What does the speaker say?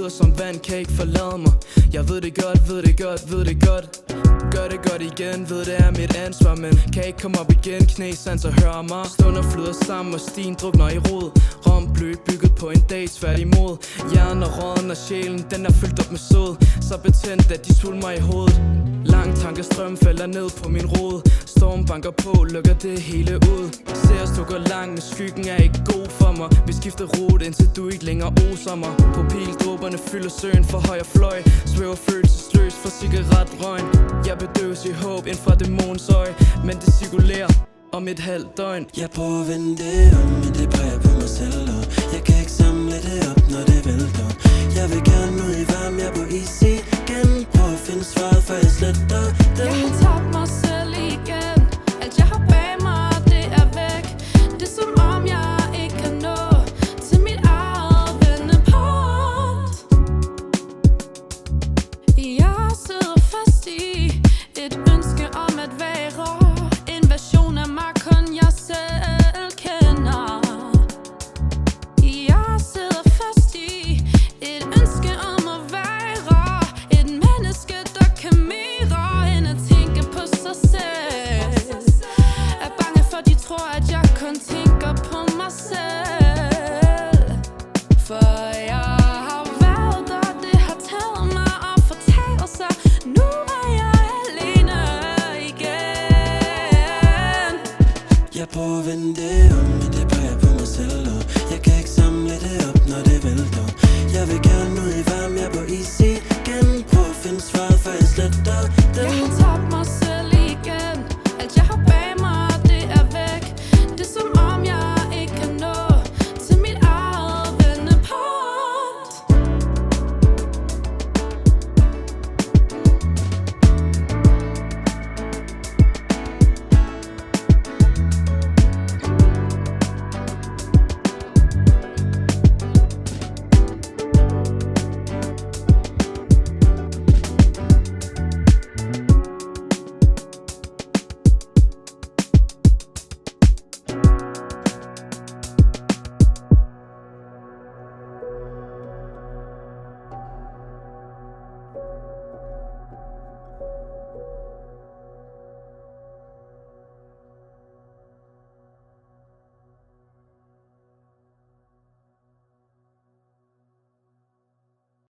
flyder som vand, kan ikke forlade mig. Jeg ved det godt, ved det godt, ved det godt. Gør det godt igen, ved det er mit ansvar, men kan ikke komme op igen, knæsans og høre mig. Stunder flyder sammen og stien drukner i rod. Rom blødt bygget på en dag, tværtimod. Hjernen og råden og sjælen, den er fyldt op med sod. Så betændt, at de svulmer i hovedet. Lang tankestrøm falder ned på min rod. Storm banker på, lukker det hele ud. Ser os, du går langt, men skyggen er ikke god for mig. Vi skifter rute, indtil du ikke længere oser mig. Pupildråberne fylder søen for højre fløj. Svæver følelsesløs for cigaretrøgen. Jeg bedøves i håb ind fra dæmonens øje, men det cirkulerer om et halvt døgn. Jeg prøver at vende det om, men det peger på mig selv, og jeg kan ikke samle det op, når det vælter. Jeg vil gerne ud i varme, jeg er på is igen. Prøv at finde svaret, før jeg sletter den. Jeg har tabt mig selv igen. Alt jeg har bag mig, det er væk. Det er som om jeg ikke kan nå til mit eget vendepunkt. Jeg sidder fast i et ønske om at være en version af mig, kun jeg selv kender. Jeg sidder fast i et ønske om at være et menneske, der kan mere end at tænke på sig selv. Er bange for, de tror, at jeg kun tænker på mig selv. For jeg har været der, det har taget mig og fortalt sig. Nu er jeg alene igen. Jeg prøver at vende det om, men det peger på mig selv, og jeg kan ikke samle det op, når det vælter. Jeg vil gerne ud i varme, jeg er på is